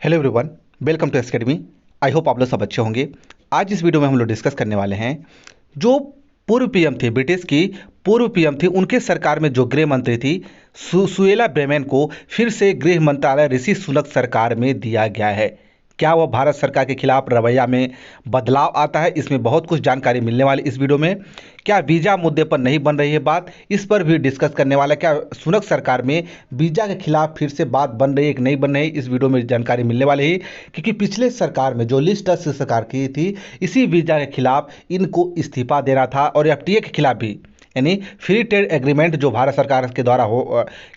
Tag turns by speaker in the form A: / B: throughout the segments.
A: Hello everyone, welcome to academy. I hope आप लोग सब अच्छे होंगे। आज इस वीडियो में हम लोग डिस्कस करने वाले हैं जो पूर्व पीएम थी, ब्रिटिश की पूर्व पीएम थी, उनके सरकार में जो गृह मंत्री थी सुएला ब्रेमेन को फिर से गृह मंत्रालय ऋषि सुनक सरकार में दिया गया है। क्या वह भारत सरकार के खिलाफ रवैया में बदलाव आता है? इसमें बहुत कुछ जानकारी मिलने वाली इस वीडियो में। क्या वीजा मुद्दे पर नहीं बन रही है बात, इस पर भी डिस्कस करने वाला। क्या सुनक सरकार में वीजा के खिलाफ फिर से बात बन रही है कि नहीं बन रही है, इस वीडियो में जानकारी मिलने वाली है। क्योंकि पिछले सरकार में जो लिस्ट ट्रस सरकार की थी, इसी वीजा के खिलाफ इनको इस्तीफा देना था और एफटीए के खिलाफ भी, यानी फ्री ट्रेड एग्रीमेंट जो भारत सरकार के द्वारा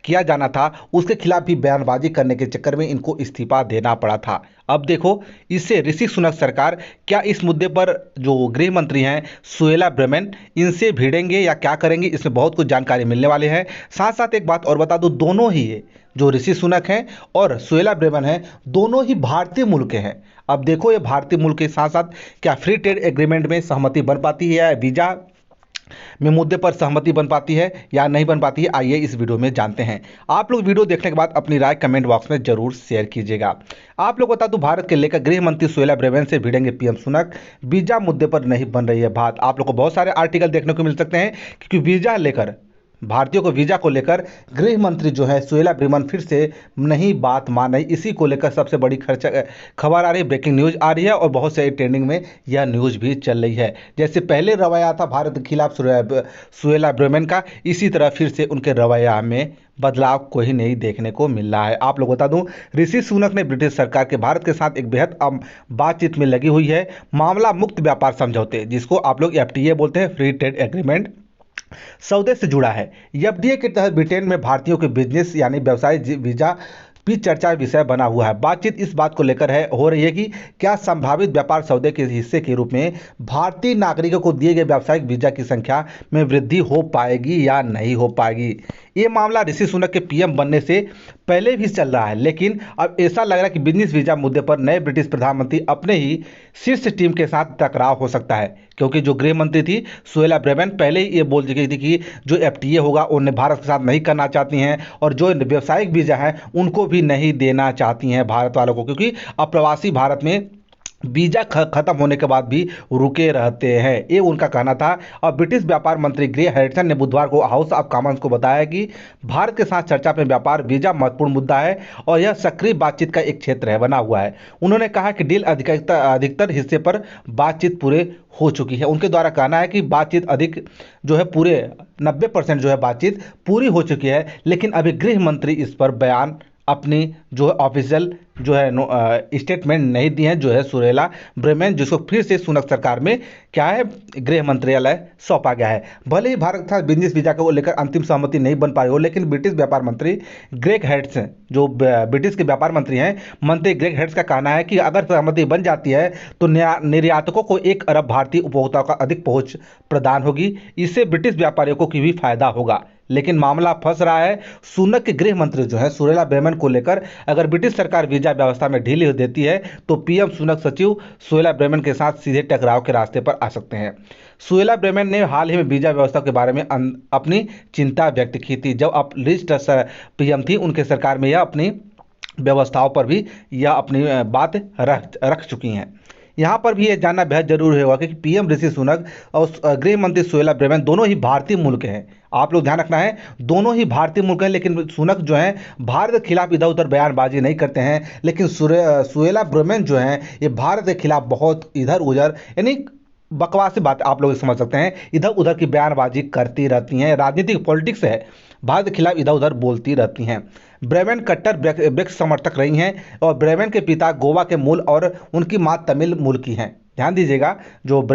A: किया जाना था, उसके खिलाफ भी बयानबाजी करने के चक्कर में इनको इस्तीफा देना पड़ा था। अब देखो, इससे ऋषि सुनक सरकार क्या इस मुद्दे पर जो गृह मंत्री हैं सुएला ब्रेमेन, इनसे भिड़ेंगे या क्या करेंगे, इसमें बहुत कुछ जानकारी मिलने वाली है। साथ साथ एक बात और बता दूं, दोनों ही ये जो ऋषि सुनक हैं और सुएला ब्रेमेन हैं, दोनों ही भारतीय मूल के हैं। अब देखो, ये भारतीय मूल के साथ साथ क्या फ्री ट्रेड एग्रीमेंट में सहमति बन पाती है या वीजा में मुद्दे पर सहमति बन पाती है या नहीं बन पाती है, आइए इस वीडियो में जानते हैं। आप लोग वीडियो देखने के बाद अपनी राय कमेंट बॉक्स में जरूर शेयर कीजिएगा। आप लोग बता दूं, भारत के लेकर गृह मंत्री सुएला ब्रेमेन से भिड़ेंगे पीएम सुनक, वीजा मुद्दे पर नहीं बन रही है बात। आप लोग को बहुत सारे आर्टिकल देखने को मिल सकते हैं, क्योंकि वीजा लेकर, भारतीयों को वीजा को लेकर गृह मंत्री जो है सुएला ब्रेमन फिर से नहीं बात मान रही। इसी को लेकर सबसे बड़ी खबर आ रही है, ब्रेकिंग न्यूज आ रही है और बहुत से ट्रेंडिंग में यह न्यूज भी चल रही है। जैसे पहले रवैया था भारत के खिलाफ सुएला ब्रेमन का, इसी तरह फिर से उनके रवैया में बदलाव कोई नहीं देखने को मिल रहा है। आप लोग बता दूं, ऋषि सुनक ने ब्रिटिश सरकार के भारत के साथ एक बेहद बातचीत में लगी हुई है। मामला मुक्त व्यापार समझौते, जिसको आप लोग एफटीए बोलते हैं, फ्री ट्रेड एग्रीमेंट, सौदे से जुड़ा है। एफडीए के तहत ब्रिटेन में भारतीयों के बिजनेस यानी व्यवसाय वीजा भी चर्चा विषय बना हुआ है। बातचीत इस बात को लेकर हो रही है कि क्या संभावित व्यापार सौदे के हिस्से के रूप में भारतीय नागरिकों को दिए गए व्यावसायिक वीजा की संख्या में वृद्धि हो पाएगी या नहीं हो पाएगी। ये मामला ऋषि सुनक के पीएम बनने से पहले भी चल रहा है, लेकिन अब ऐसा लग रहा है कि बिजनेस वीजा मुद्दे पर नए ब्रिटिश प्रधानमंत्री अपने ही शीर्ष टीम के साथ टकराव हो सकता है। क्योंकि जो गृह मंत्री थी सुएला ब्रेमन पहले ही ये बोल चुकी थी कि जो एफटीए होगा उन्हें भारत के साथ नहीं करना चाहती हैं, और जो व्यावसायिक वीजा हैं उनको भी नहीं देना चाहती हैं भारत वालों को, क्योंकि अप्रवासी भारत में वीजा खत्म होने के बाद भी रुके रहते हैं, ये उनका कहना था। और ब्रिटिश व्यापार मंत्री ग्रे हैरिसन ने बुधवार को हाउस ऑफ कॉमन्स को बताया कि भारत के साथ चर्चा में व्यापार वीजा महत्वपूर्ण मुद्दा है और यह सक्रिय बातचीत का एक क्षेत्र है, बना हुआ है। उन्होंने कहा कि डील अधिकतर हिस्से पर बातचीत पूरे हो चुकी है। उनके द्वारा कहना है कि बातचीत अधिक जो है पूरे 90% जो है बातचीत पूरी हो चुकी है, लेकिन अभी गृह मंत्री इस पर बयान अपनी जो है ऑफिशियल जो है स्टेटमेंट नहीं दी है। जो है सुएला ब्रेमन, जिसको फिर से सुनक सरकार में क्या है गृह मंत्रालय सौंपा गया है। भले ही भारत के साथ बिजनेस वीजा को लेकर अंतिम सहमति नहीं बन पाई हो, लेकिन ब्रिटिश व्यापार मंत्री ग्रेग हेड्स, जो ब्रिटिश के व्यापार मंत्री हैं, मंत्री ग्रेग हेड्स का कहना है कि अगर सहमति बन जाती है तो निर्यातकों को 1 अरब भारतीय उपभोक्ताओं का अधिक पहुंच प्रदान होगी। इससे ब्रिटिश व्यापारियों को भी फायदा होगा। लेकिन मामला फंस रहा है सुनक के गृह मंत्री जो है सुएला ब्रेमन को लेकर। अगर ब्रिटिश सरकार वीजा व्यवस्था में ढीली देती है तो पीएम सुनक सचिव सुएला ब्रेमन के साथ सीधे टकराव के रास्ते पर आ सकते हैं। सुएला ब्रेमन ने हाल ही में वीजा व्यवस्था के बारे में अपनी चिंता व्यक्त की थी। जब अब लिज ट्रस पीएम थी, उनके सरकार में यह अपनी व्यवस्थाओं पर भी यह अपनी बात रख चुकी हैं। यहाँ पर भी ये जानना बेहद जरूरी होगा कि पीएम ऋषि सुनक और गृह मंत्री सुएला ब्रेमन दोनों ही भारतीय मूल के हैं। आप लोग ध्यान रखना है, दोनों ही भारतीय मूल के हैं, लेकिन सुनक जो है भारत के खिलाफ इधर उधर बयानबाजी नहीं करते हैं, लेकिन सुएला ब्रेमन जो हैं ये भारत के खिलाफ बहुत इधर उधर, यानी बकवासी बात आप लोग समझ सकते हैं, इधर उधर की बयानबाजी करती रहती हैं। राजनीतिक पॉलिटिक्स है, भारत के खिलाफ इधर उधर बोलती रहती हैं। ब्रेमन कट्टर ब्रेक्स समर्थक रही हैं और ब्रेमन के पिता गोवा के मूल और उनकी मां तमिल मूल की हैं। ध्यान दीजिएगा, जो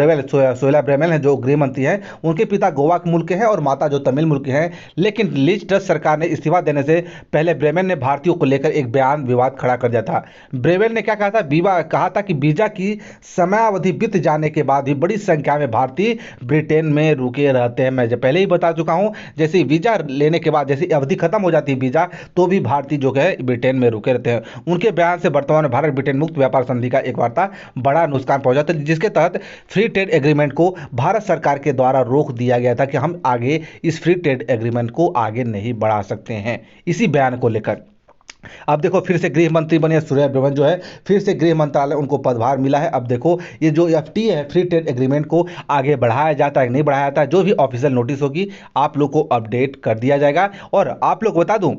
A: सुएला ब्रेमन है जो गृह मंत्री हैं, उनके पिता गोवा के मूल के हैं और माता जो तमिल मूल के हैं। लेकिन लिज ट्रस सरकार ने इस्तीफा देने से पहले ब्रेमन ने भारतीयों को लेकर एक बयान विवाद खड़ा कर दिया था। ब्रेमन ने क्या कहा था? कहा था कि वीजा की समयावधि बीत जाने के बाद भी बड़ी संख्या में भारतीय ब्रिटेन में रुके रहते हैं। मैं पहले ही बता चुका हूँ, जैसे वीजा लेने के बाद जैसे अवधि खत्म हो जाती है वीजा, तो भी भारतीय जो है ब्रिटेन में रुके रहते हैं। उनके बयान से वर्तमान में भारत ब्रिटेन मुक्त व्यापार संधि का एक वार्ता बड़ा नुकसान पहुंचा, जिसके तहत फ्री ट्रेड एग्रीमेंट को भारत सरकार के द्वारा रोक दिया गया था कि हम आगे इस फ्री ट्रेड एग्रीमेंट को आगे नहीं बढ़ा सकते हैं, इसी बयान को लेकर। अब देखो फिर से गृह मंत्री बने सूर्य प्रभु जो है, फिर से गृह मंत्रालय उनको पदभार मिला है। अब देखो ये जो एफटीए है, फ्री ट्रेड एग्रीमेंट को आगे बढ़ाया जाता है कि नहीं बढ़ाया जाता है, जो भी ऑफिशियल नोटिस होगी आप लोग को अपडेट कर दिया जाएगा। और आप लोग बता दूं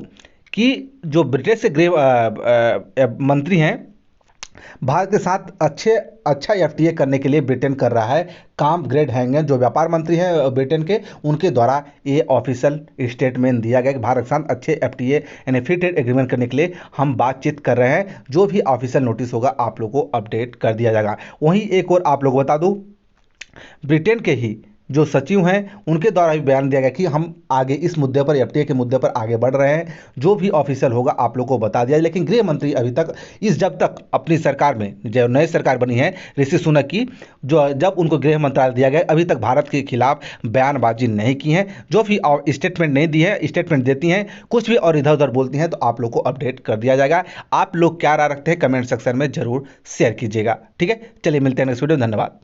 A: कि जो ब्रिटिश के गृह मंत्री हैं, भारत के साथ अच्छा एफटीए करने के लिए ब्रिटेन कर रहा है काम। ग्रेड हैंगन जो व्यापार मंत्री हैं ब्रिटेन के, उनके द्वारा ये ऑफिशियल स्टेटमेंट दिया गया कि भारत के साथ अच्छे एफटीए यानी फ्री ट्रेड एग्रीमेंट करने के लिए हम बातचीत कर रहे हैं। जो भी ऑफिशियल नोटिस होगा आप लोग को अपडेट कर दिया जाएगा। वहीं एक और आप लोग बता दूं, ब्रिटेन के ही जो सचिव हैं उनके द्वारा भी बयान दिया गया कि हम आगे इस मुद्दे पर, एफटीए के मुद्दे पर आगे बढ़ रहे हैं। जो भी ऑफिशियल होगा आप लोग को बता दिया। लेकिन गृह मंत्री अभी तक जब तक अपनी सरकार में, जो नई सरकार बनी है ऋषि सुनक की, जो जब उनको गृह मंत्रालय दिया गया, अभी तक भारत के खिलाफ बयानबाजी नहीं की है। जो भी स्टेटमेंट नहीं दी है, स्टेटमेंट देती हैं कुछ भी और इधर उधर बोलती हैं, तो आप लोग को अपडेट कर दिया जाएगा। आप लोग क्या राय रखते हैं कमेंट सेक्शन में जरूर शेयर कीजिएगा। ठीक है, चलिए मिलते हैं नेक्स्ट वीडियो में। धन्यवाद।